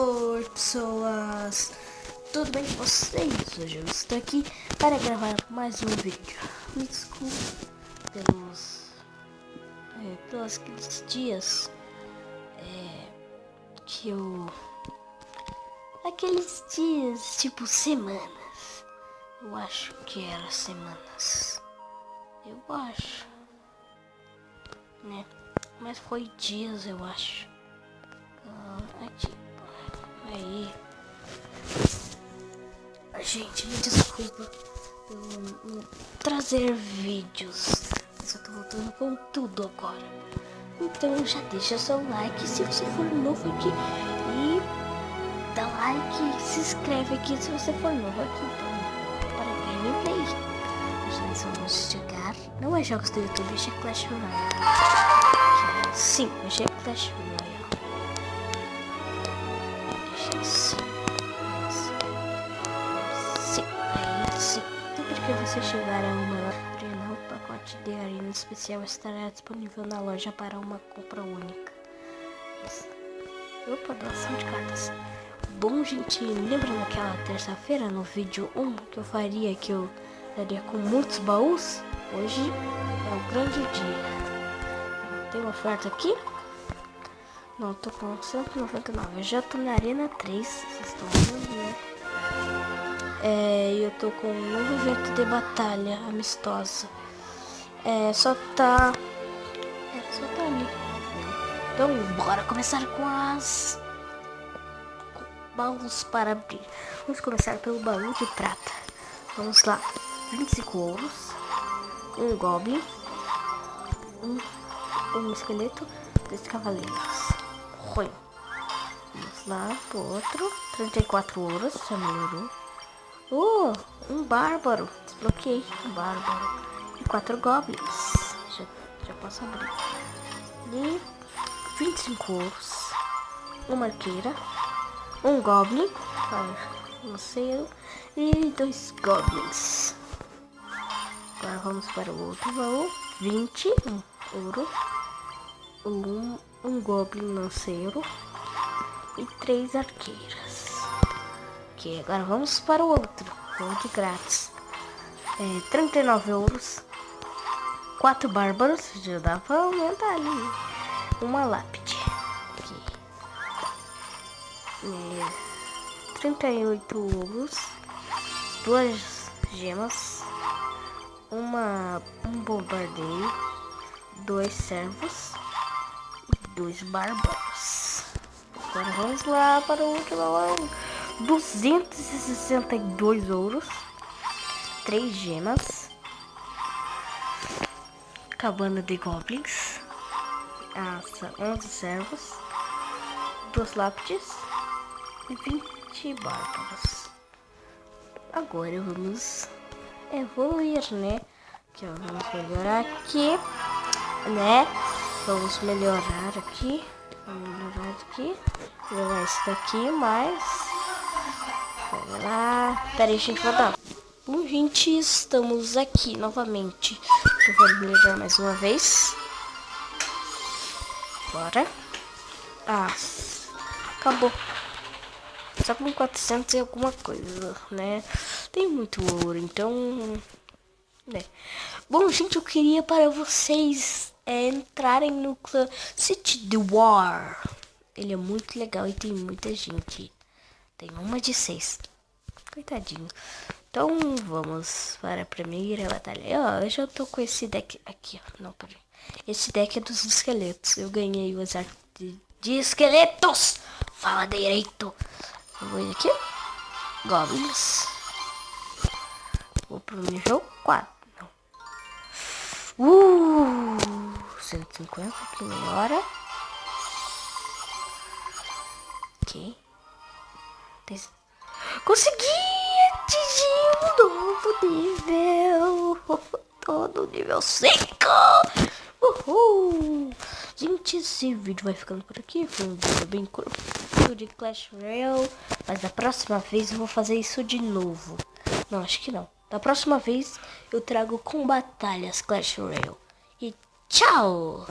Oi pessoas, tudo bem com vocês? Hoje eu estou aqui para gravar mais um vídeo. Me desculpe pelos aqueles dias que eu... Aqueles dias, tipo semanas. Eu acho que era semanas. Eu acho, né? Mas foi dias, eu acho. Aí, gente, me desculpa por não trazer vídeos, mas eu tô voltando com tudo agora. Então já deixa seu like se você for novo aqui e dá like e se inscreve aqui se você for novo aqui. Então, para gameplay, nós vamos chegar, não é jogos do YouTube, é Clash Royale. Sim, hoje é Clash Royale. Sim. Sempre que você chegar a uma arena, o pacote de arena especial estará disponível na loja para uma compra única. Opa, doação de cartas. Bom, gente, lembra naquela terça-feira no vídeo 1 que eu faria que eu daria com muitos baús? Hoje é o grande dia. Tem uma oferta aqui? Não, tô com 199. Eu já tô na arena 3, vocês estão vendo, né? Eu tô com um novo evento de batalha amistosa. Só tá ali. Então, bora começar com as baús para abrir. Vamos começar pelo baú de prata. Vamos lá. 25 ouros. Um goblin. Um esqueleto. 2 cavaleiros. Ruim. Vamos lá pro outro. 34 ouros. Já melhorou. Um bárbaro. Desbloqueei um bárbaro. E 4 goblins. Já posso abrir. E 25 ouros. Uma arqueira. Um goblin. Um cero. E 2 goblins. Agora vamos para o outro baú. 20 ouro. Um goblin lanceiro. E 3 arqueiras. Ok, agora vamos para o outro. Muito grátis. 39 ouros. 4 bárbaros. Já dá para aumentar ali. Uma lápide. Okay. 38 ouros. 2 gemas. Um bombardeio. 2 servos. E 2 bárbaros. Agora vamos lá para o último baú. 262 ouros. 3 gemas. Cabana de goblins. 11 servos. 2 lápides. E 20 bárbaros. Agora vamos evoluir, né? Aqui, ó, vamos melhorar aqui, né? Vamos melhorar aqui. Melhorar isso daqui, mais. Vamos lá. Pera aí, gente, vou dar. Bom, gente, estamos aqui novamente. Eu vou melhorar mais uma vez. Bora. Acabou. Só com 400 e alguma coisa, né? Tem muito ouro, então... né? Bom, gente, eu queria para vocês entrarem no clã City the War. Ele é muito legal e tem muita gente. Tem uma de 6. Coitadinho. Então, vamos para a primeira batalha. Eu já tô com esse deck aqui, ó. Não, peraí. Esse deck é dos esqueletos. Eu ganhei o exército de esqueletos. Fala direito. Eu vou aqui. Goblins. Vou pro nível 4. Não. 150 que melhora. Ok. Consegui atingir um novo nível. Todo nível 5. Uhul. Gente, esse vídeo vai ficando por aqui. Foi um vídeo bem curto de Clash Royale. Mas da próxima vez eu vou fazer isso de novo. Não, acho que não. Da próxima vez eu trago com batalhas Clash Royale. E tchau!